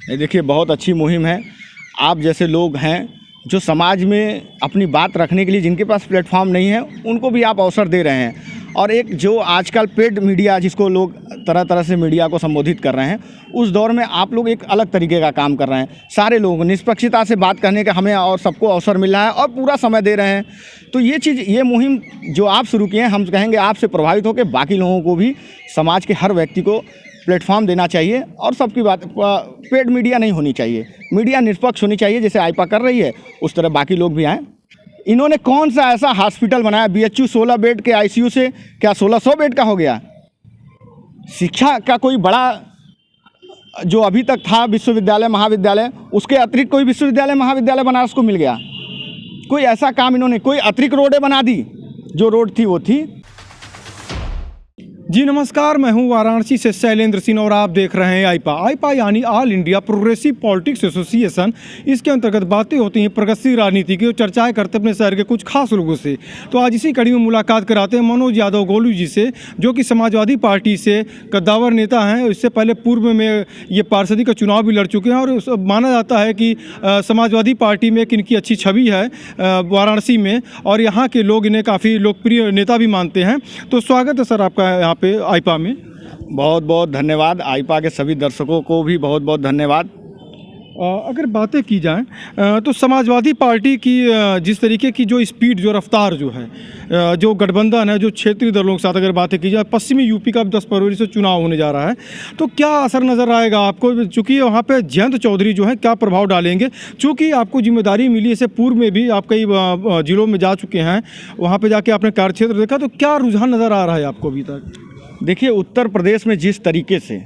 ये देखिए बहुत अच्छी मुहिम है। आप जैसे लोग हैं जो समाज में अपनी बात रखने के लिए जिनके पास प्लेटफॉर्म नहीं है उनको भी आप अवसर दे रहे हैं। और एक जो आजकल पेड मीडिया जिसको लोग तरह तरह से मीडिया को संबोधित कर रहे हैं, उस दौर में आप लोग एक अलग तरीके का काम कर रहे हैं। सारे लोग निष्पक्षता से बात करने का हमें और सबको अवसर मिल रहा है और पूरा समय दे रहे हैं। तो ये मुहिम जो आप शुरू किए हैं, हम कहेंगे आपसे प्रभावित होकर बाकी लोगों को भी, समाज के हर व्यक्ति को प्लेटफॉर्म देना चाहिए। और सबकी बात पेड मीडिया नहीं होनी चाहिए, मीडिया निष्पक्ष होनी चाहिए। जैसे आईपा कर रही है उस तरह बाकी लोग भी आएँ। इन्होंने कौन सा ऐसा हॉस्पिटल बनाया, बीएचयू 16 बेड के आईसीयू से क्या 1600 बेड का हो गया? शिक्षा का कोई बड़ा जो अभी तक था विश्वविद्यालय महाविद्यालय, उसके अतिरिक्त कोई विश्वविद्यालय महाविद्यालय बनारस को मिल गया? कोई ऐसा काम इन्होंने, कोई अतिरिक्त रोडें बना दी? जो रोड थी वो थी। जी नमस्कार, मैं हूं वाराणसी से शैलेंद्र सिंह और आप देख रहे हैं आईपा यानी all India progressive politics association. इसके अंतर्गत बातें होती हैं प्रगतिशील राजनीति की और चर्चाएं करते अपने शहर के कुछ खास लोगों से। तो आज इसी कड़ी में मुलाकात कराते हैं मनोज यादव गोलू जी से, जो कि समाजवादी पार्टी से कद्दावर नेता हैं। इससे पहले पूर्व में ये पार्षदी का चुनाव भी लड़ चुके हैं और माना जाता है कि समाजवादी पार्टी में इनकी अच्छी छवि है वाराणसी में, और यहाँ के लोग इन्हें काफ़ी लोकप्रिय नेता भी मानते हैं। तो स्वागत है सर आपका यहाँ पे आईपा में। बहुत बहुत धन्यवाद। आईपा के सभी दर्शकों को भी बहुत बहुत धन्यवाद। अगर बातें की जाएं तो समाजवादी पार्टी की जिस तरीके की जो स्पीड, जो रफ्तार जो है, जो गठबंधन है, जो क्षेत्रीय दलों के साथ अगर बातें की जाए, पश्चिमी यूपी का 10 फरवरी से चुनाव होने जा रहा है, तो क्या असर नज़र आएगा आपको? चूँकि वहाँ पे जयंत चौधरी जो है क्या प्रभाव डालेंगे? चूँकि आपको जिम्मेदारी मिली, इससे पूर्व में भी आप कई जिलों में जा चुके हैं, वहाँ पर जाके आपने कार्यक्षेत्र देखा, तो क्या रुझान नज़र आ रहा है आपको अभी तक? देखिए, उत्तर प्रदेश में जिस तरीके से,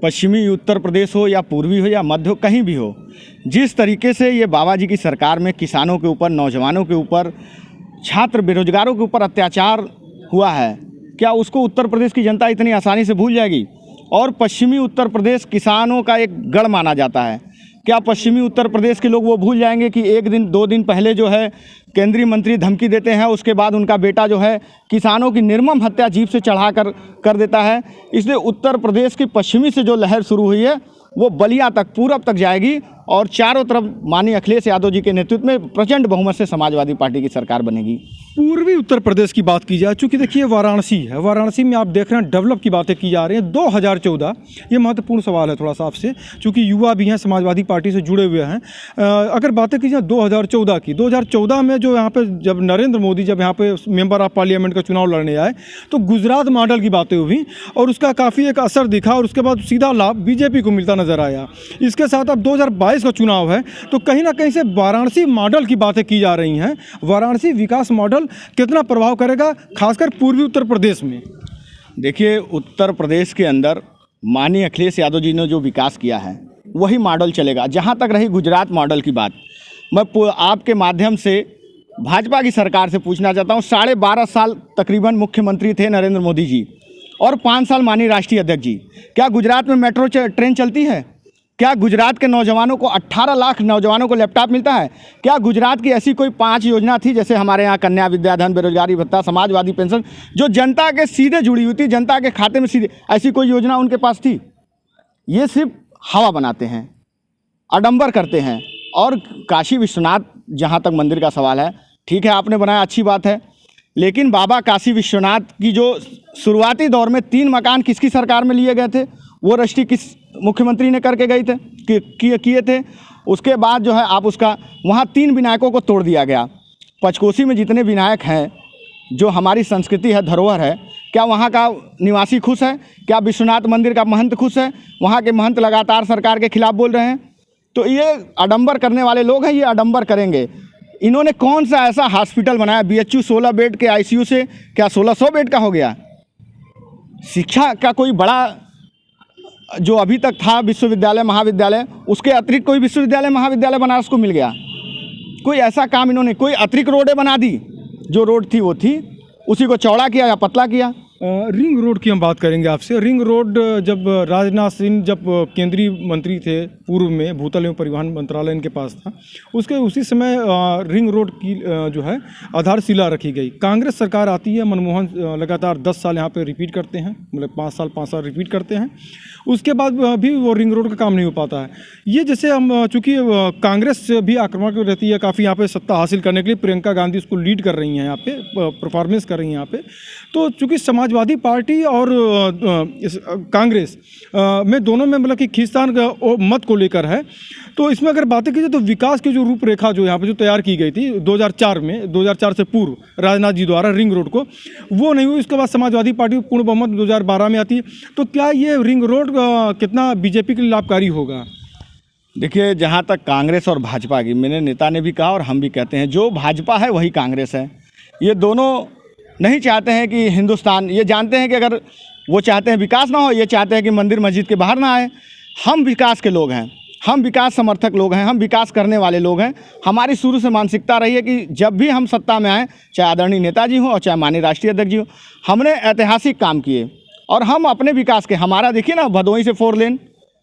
पश्चिमी उत्तर प्रदेश हो या पूर्वी हो या मध्य हो, कहीं भी हो, जिस तरीके से ये बाबा जी की सरकार में किसानों के ऊपर, नौजवानों के ऊपर, छात्र बेरोजगारों के ऊपर अत्याचार हुआ है, क्या उसको उत्तर प्रदेश की जनता इतनी आसानी से भूल जाएगी? और पश्चिमी उत्तर प्रदेश किसानों का एक गढ़ माना जाता है। क्या पश्चिमी उत्तर प्रदेश के लोग वो भूल जाएंगे कि एक दिन 2 दिन पहले जो है केंद्रीय मंत्री धमकी देते हैं, उसके बाद उनका बेटा जो है किसानों की निर्मम हत्या जीप से चढ़ा कर देता है। इसलिए उत्तर प्रदेश की पश्चिमी से जो लहर शुरू हुई है वो बलिया तक, पूरब तक जाएगी और चारों तरफ माननीय अखिलेश यादव जी के नेतृत्व में प्रचंड बहुमत से समाजवादी पार्टी की सरकार बनेगी। पूर्वी उत्तर प्रदेश की बात की जाए, चूँकि देखिए वाराणसी है, वाराणसी में आप देख रहे हैं डेवलप की बातें की जा रही हैं। 2014 ये महत्वपूर्ण सवाल है थोड़ा सा आपसे, चूँकि युवा भी हैं, समाजवादी पार्टी से जुड़े हुए हैं। अगर बातें की जाए 2014 की, 2014 में जो यहाँ पे जब नरेंद्र मोदी जब यहाँ पे मेंबर ऑफ पार्लियामेंट का चुनाव लड़ने आए, तो गुजरात मॉडल की बातें हुई और उसका काफ़ी एक असर दिखा और उसके बाद सीधा लाभ बीजेपी को मिलता नजर आया। इसके साथ अब 2022 का चुनाव है, तो कहीं ना कहीं से वाराणसी मॉडल की बातें की जा रही हैं। वाराणसी विकास मॉडल कितना प्रभाव करेगा खासकर पूर्वी उत्तर प्रदेश में? देखिए, उत्तर प्रदेश के अंदर माननीय अखिलेश यादव जी ने जो विकास किया है वही मॉडल चलेगा। जहाँ तक रही गुजरात मॉडल की बात, मैं आपके माध्यम से भाजपा की सरकार से पूछना चाहता हूँ। 12.5 साल तकरीबन मुख्यमंत्री थे नरेंद्र मोदी जी और 5 साल माननीय राष्ट्रीय अध्यक्ष जी। क्या गुजरात में मेट्रो ट्रेन चलती है? क्या गुजरात के नौजवानों को 18 लाख नौजवानों को लैपटॉप मिलता है? क्या गुजरात की ऐसी कोई 5 योजना थी, जैसे हमारे यहाँ कन्या विद्याधन, बेरोजगारी भत्ता, समाजवादी पेंशन, जो जनता के सीधे जुड़ी हुई थी, जनता के खाते में सीधे, ऐसी कोई योजना उनके पास थी? ये सिर्फ हवा बनाते हैं, आडंबर करते हैं। और काशी विश्वनाथ, जहाँ तक मंदिर का सवाल है, ठीक है आपने बनाया, अच्छी बात है, लेकिन बाबा काशी विश्वनाथ की जो शुरुआती दौर में 3 मकान किसकी सरकार में लिए गए थे, वो रजिस्ट्री किस मुख्यमंत्री ने करके गए थे, किए थे? उसके बाद जो है आप उसका वहाँ 3 विनायकों को तोड़ दिया गया। पंचकोशी में जितने विनायक हैं, जो हमारी संस्कृति है, धरोहर है, क्या वहाँ का निवासी खुश है? क्या विश्वनाथ मंदिर का महंत खुश है? वहाँ के महंत लगातार सरकार के खिलाफ बोल रहे हैं। तो ये आडंबर करने वाले लोग हैं, ये आडंबर करेंगे। इन्होंने कौन सा ऐसा हॉस्पिटल बनाया, बीएचयू 16 बेड के आईसीयू से क्या 1600 बेड का हो गया? शिक्षा का कोई बड़ा जो अभी तक था विश्वविद्यालय महाविद्यालय, उसके अतिरिक्त कोई विश्वविद्यालय महाविद्यालय बनारस को मिल गया? कोई ऐसा काम इन्होंने, कोई अतिरिक्त रोडें बना दी? जो रोड थी वो थी, उसी को चौड़ा किया या पतला किया? रिंग रोड की हम बात करेंगे आपसे। रिंग रोड जब राजनाथ सिंह जब केंद्रीय मंत्री थे पूर्व में भूतल एवं परिवहन मंत्रालय इनके पास था, उसी समय रिंग रोड की जो है आधारशिला रखी गई। कांग्रेस सरकार आती है, मनमोहन लगातार 10 साल यहाँ पे रिपीट करते हैं, मतलब 5 साल रिपीट करते हैं। उसके बाद भी वो रिंग रोड का काम नहीं हो पाता है। ये जैसे हम चूँकि कांग्रेस भी आक्रामक रहती है काफ़ी यहाँ पे सत्ता हासिल करने के लिए, प्रियंका गांधी उसको लीड कर रही हैं यहाँ पे, परफॉर्मेंस कर रही हैं यहाँ पे। तो चूँकि समाजवादी पार्टी और कांग्रेस में दोनों में मतलब कि खींचतान मत को लेकर है, तो इसमें अगर बातें की जाए तो विकास की जो रूपरेखा जो यहाँ पे जो तैयार की गई थी 2004 से पूर्व राजनाथ जी द्वारा रिंग रोड को, वो नहीं हुई। उसके बाद समाजवादी पार्टी पूर्ण बहुमत 2012 में आती है। तो क्या ये रिंग रोड कितना बीजेपी के लिए लाभकारी होगा? देखिए, जहाँ तक कांग्रेस और भाजपा की, मेरे नेता ने भी कहा और हम भी कहते हैं, जो भाजपा है वही कांग्रेस है। ये दोनों नहीं चाहते हैं कि हिंदुस्तान, ये जानते हैं कि अगर वो चाहते हैं विकास ना हो, ये चाहते हैं कि मंदिर मस्जिद के बाहर ना आए। हम विकास के लोग हैं, हम विकास समर्थक लोग हैं, हम विकास करने वाले लोग हैं। हमारी शुरू से मानसिकता रही है कि जब भी हम सत्ता में आएँ, चाहे आदरणीय नेताजी हों और चाहे माननीय राष्ट्रीय अध्यक्ष जी हों, हमने ऐतिहासिक काम किए और हम अपने विकास के, हमारा देखिए ना, भदोही से 4 लेन,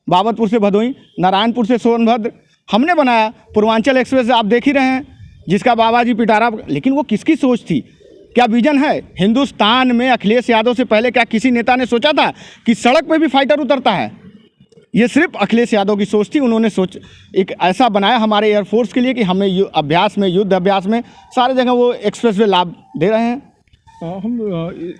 बाबतपुर से भदोही, नारायणपुर से सोनभद्र हमने बनाया। पूर्वांचल एक्सप्रेस आप देख ही रहे हैं, जिसका बाबा जी पिटारा, लेकिन वो किसकी सोच थी? क्या विजन है? हिंदुस्तान में अखिलेश यादव से पहले क्या किसी नेता ने सोचा था कि सड़क पे भी फाइटर उतरता है? ये सिर्फ अखिलेश यादव की सोच थी। उन्होंने एक ऐसा बनाया हमारे एयरफोर्स के लिए कि हमें अभ्यास में, युद्ध अभ्यास में सारे जगह वो एक्सप्रेस वे लाभ दे रहे हैं। हम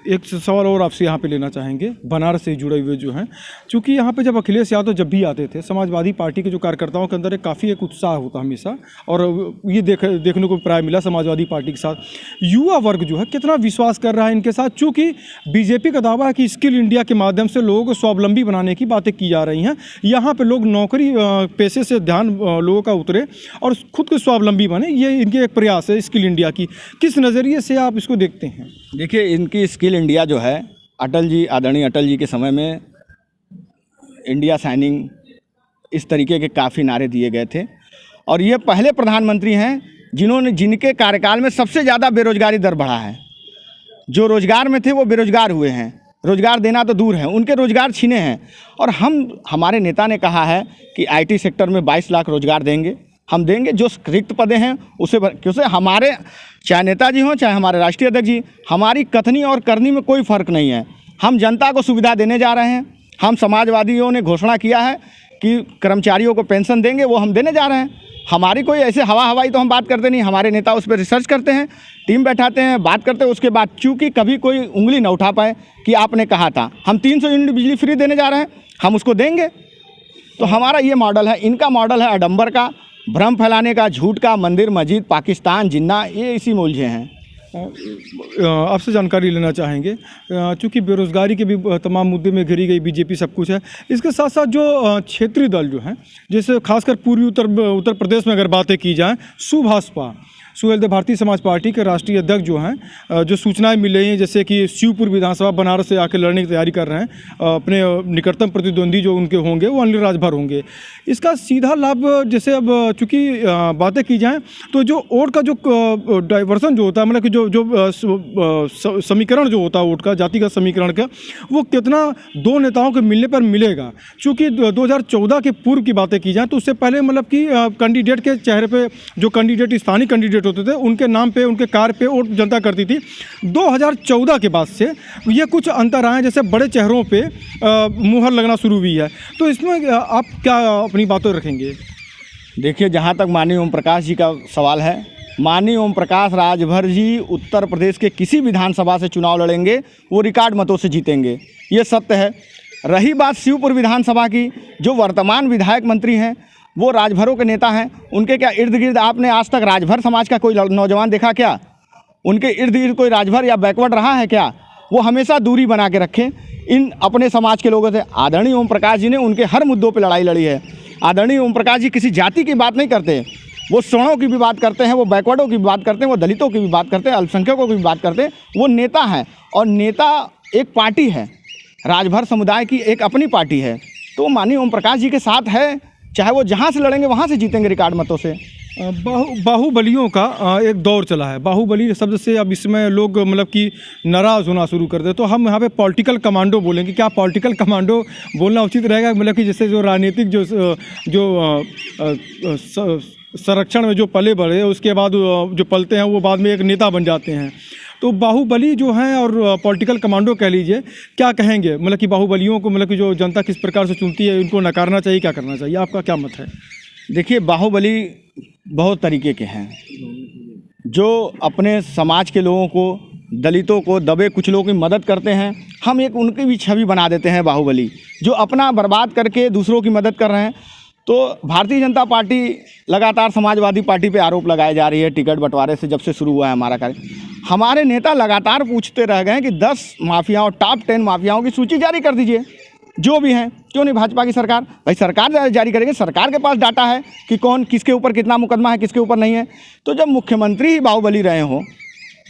एक सवाल और आपसे यहाँ पे लेना चाहेंगे, बनारस से जुड़े हुए जो हैं, चूँकि यहाँ पे जब अखिलेश यादव जब भी आते थे, समाजवादी पार्टी के जो कार्यकर्ताओं के अंदर काफ़ी एक उत्साह होता हमेशा, और ये देखने को प्राय मिला समाजवादी पार्टी के साथ। युवा वर्ग जो है कितना विश्वास कर रहा है इनके साथ, चूँकि बीजेपी का दावा है कि स्किल इंडिया के माध्यम से लोगों को स्वावलंबी बनाने की बातें की जा रही हैं। यहाँ पर लोग नौकरी पेशे से ध्यान लोगों का उतरे और खुद को स्वावलंबी बने, ये इनके एक प्रयास है स्किल इंडिया की। किस नज़रिए से आप इसको देखते हैं? देखिए, इनकी स्किल इंडिया जो है, अटल जी, आदरणीय अटल जी के समय में इंडिया शाइनिंग, इस तरीके के काफ़ी नारे दिए गए थे और ये पहले प्रधानमंत्री हैं जिनके कार्यकाल में सबसे ज़्यादा बेरोजगारी दर बढ़ा है। जो रोजगार में थे वो बेरोजगार हुए हैं, रोजगार देना तो दूर है, उनके रोजगार छीने हैं। और हमारे नेता ने कहा है कि IT सेक्टर में 22 लाख रोजगार देंगे, हम देंगे। जो रिक्त पदे हैं उसे क्योंकि हमारे, चाहे नेताजी हों चाहे हमारे राष्ट्रीय अध्यक्ष जी, हमारी कथनी और करनी में कोई फ़र्क नहीं है। हम जनता को सुविधा देने जा रहे हैं। हम समाजवादियों ने घोषणा किया है कि कर्मचारियों को पेंशन देंगे, वो हम देने जा रहे हैं। हमारी कोई ऐसे हवाई तो हम बात करते नहीं। हमारे नेता उस पर रिसर्च करते हैं, टीम बैठाते हैं, बात करते हैं। उसके बाद चूँकि कभी कोई उंगली न उठा पाए कि आपने कहा था, हम 300 यूनिट बिजली फ्री देने जा रहे हैं, हम उसको देंगे। तो हमारा ये मॉडल है। इनका मॉडल है आडंबर का, भ्रम फैलाने का, झूठ का, मंदिर मस्जिद, पाकिस्तान, जिन्ना, ये इसी में उलझे हैं। आपसे जानकारी लेना चाहेंगे, चूँकि बेरोज़गारी के भी तमाम मुद्दे में घिरी गई बीजेपी सब कुछ है, इसके साथ साथ जो क्षेत्रीय दल जो हैं, जैसे खासकर पूर्वी उत्तर प्रदेश में अगर बातें की जाएँ, सुभाषपा सुहेलदेव भारतीय समाज पार्टी के राष्ट्रीय अध्यक्ष जो हैं, जो सूचनाएं मिल रही हैं जैसे कि शिवपुर विधानसभा बनारस से आकर लड़ने की तैयारी कर रहे हैं, अपने निकटतम प्रतिद्वंदी जो उनके होंगे वो अनिल राजभर होंगे। इसका सीधा लाभ, जैसे अब चूँकि बातें की जाएं तो जो वोट का जो डाइवर्सन जो होता है, मतलब कि जो समीकरण जो होता है वोट का, जातिगत समीकरण का, वो कितना दो नेताओं के मिलने पर मिलेगा। चूँकि 2014 के पूर्व की बातें की जाएँ तो उससे पहले मतलब कि कैंडिडेट के चेहरे पर, जो कैंडिडेट स्थानीय कैंडिडेट होते थे, उनके नाम पे, उनके कार्य पे वोट जनता करती थी। 2014 के बाद से ये कुछ अंतर आए, जैसे बड़े चेहरों पे मुहर लगना शुरू हुई है। तो इसमें आप क्या अपनी बातों रखेंगे? देखिए, जहाँ तक माननीय ओम प्रकाश जी का सवाल है, माननीय ओम प्रकाश राजभर जी उत्तर प्रदेश के किसी विधानसभा से चुनाव लड़ेंगे, वो रिकॉर्ड मतों से जीतेंगे, ये सत्य है। रही बात शिवपुर विधानसभा की, जो वर्तमान विधायक मंत्री हैं वो राजभरों के नेता हैं। उनके क्या इर्द गिर्द आपने आज तक राजभर समाज का कोई नौजवान देखा क्या? उनके इर्द गिर्द कोई राजभर या बैकवर्ड रहा है क्या? वो हमेशा दूरी बना के रखें इन अपने समाज के लोगों से। आदरणीय ओम प्रकाश जी ने उनके हर मुद्दों पे लड़ाई लड़ी है। आदरणीय ओम प्रकाश जी किसी जाति की बात नहीं करते, वो सवर्णों की भी बात करते हैं, वो बैकवर्डों की भी बात करते हैं, वो दलितों की भी बात करते हैं, अल्पसंख्यकों की भी बात करते हैं। वो नेता हैं और नेता एक पार्टी है, राजभर समुदाय की एक अपनी पार्टी है। तो माननीय ओम प्रकाश जी के साथ है, चाहे वो जहाँ से लड़ेंगे वहाँ से जीतेंगे रिकॉर्ड मतों से। बाहुबलियों का एक दौर चला है। बाहुबली शब्द से अब इसमें लोग मतलब कि नाराज़ होना शुरू कर दे, तो हम यहाँ पे पॉलिटिकल कमांडो बोलेंगे। क्या पॉलिटिकल कमांडो बोलना उचित रहेगा? मतलब कि जैसे जो राजनीतिक संरक्षण में जो पले बढ़े, उसके बाद जो पलते हैं वो बाद में एक नेता बन जाते हैं। तो बाहुबली जो हैं और पॉलिटिकल कमांडो कह लीजिए, क्या कहेंगे? मतलब कि बाहुबलियों को मतलब कि जो जनता किस प्रकार से चुनती है, उनको नकारना चाहिए, क्या करना चाहिए? आपका क्या मत है? देखिए, बाहुबली बहुत तरीके के हैं जो अपने समाज के लोगों को, दलितों को, दबे कुचलों की मदद करते हैं। हम एक उनकी भी छवि बना देते हैं बाहुबली, जो अपना बर्बाद करके दूसरों की मदद कर रहे हैं। तो भारतीय जनता पार्टी लगातार समाजवादी पार्टी पे आरोप लगाए जा रही है टिकट बंटवारे से, जब से शुरू हुआ है हमारा कार्य। हमारे नेता लगातार पूछते रह गए कि 10 माफियाओं, टॉप 10 माफियाओं की सूची जारी कर दीजिए, जो भी हैं। क्यों नहीं भाजपा की सरकार? भाई सरकार जारी करेगी, सरकार के पास डाटा है कि कौन किसके ऊपर कितना मुकदमा है, किसके ऊपर नहीं है। तो जब मुख्यमंत्री ही बाहुबली रहे हों,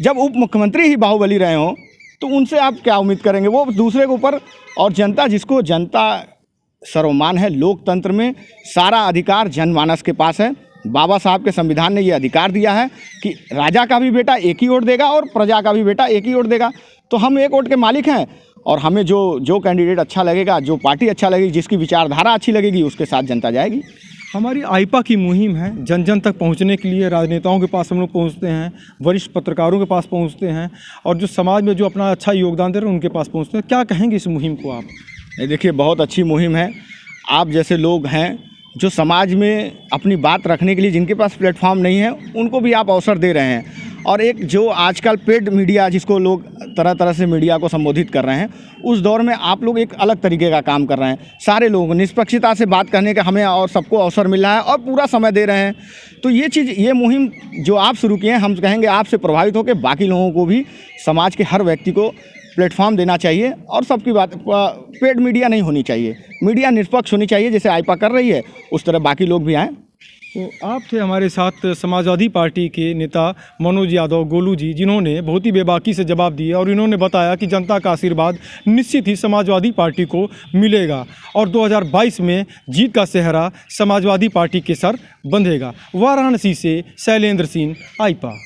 जब उप मुख्यमंत्री ही बाहुबली रहे हों, तो उनसे आप क्या उम्मीद करेंगे? वो दूसरे के ऊपर, और जनता, जिसको जनता सर्वमान है, लोकतंत्र में सारा अधिकार जनमानस के पास है। बाबा साहब के संविधान ने ये अधिकार दिया है कि राजा का भी बेटा एक ही वोट देगा और प्रजा का भी बेटा एक ही वोट देगा। तो हम एक वोट के मालिक हैं, और हमें जो कैंडिडेट अच्छा लगेगा, जो पार्टी अच्छा लगेगी, जिसकी विचारधारा अच्छी लगेगी, उसके साथ जनता जाएगी। हमारी आईपा की मुहिम है, जन जन तक पहुंचने के लिए राजनेताओं के पास हम लोग पहुंचते हैं, वरिष्ठ पत्रकारों के पास पहुंचते हैं, और जो समाज में जो अपना अच्छा योगदान दे रहे हैं उनके पास पहुंचते हैं। क्या कहेंगे इस मुहिम को आप? देखिए, बहुत अच्छी मुहिम है। आप जैसे लोग हैं जो समाज में अपनी बात रखने के लिए, जिनके पास प्लेटफॉर्म नहीं है, उनको भी आप अवसर दे रहे हैं। और एक जो आजकल पेड मीडिया, जिसको लोग तरह तरह से मीडिया को संबोधित कर रहे हैं, उस दौर में आप लोग एक अलग तरीके का काम कर रहे हैं। सारे लोगों को निष्पक्षता से बात करने का हमें और सबको अवसर मिल रहा है, और पूरा समय दे रहे हैं। तो ये चीज़, ये मुहिम जो आप शुरू किए हैं, हम कहेंगे आपसे प्रभावित होकर बाकी लोगों को भी, समाज के हर व्यक्ति को प्लेटफॉर्म देना चाहिए। और सबकी बात, पेड मीडिया नहीं होनी चाहिए, मीडिया निष्पक्ष होनी चाहिए। जैसे आईपा कर रही है, उस तरह बाकी लोग भी आएँ। तो आप थे हमारे साथ समाजवादी पार्टी के नेता मनोज यादव गोलू जी, जिन्होंने बहुत ही बेबाकी से जवाब दिए, और इन्होंने बताया कि जनता का आशीर्वाद निश्चित ही समाजवादी पार्टी को मिलेगा, और 2022 में जीत का सेहरा समाजवादी पार्टी के सर बंधेगा। वाराणसी से शैलेंद्र सिंह, आईपा।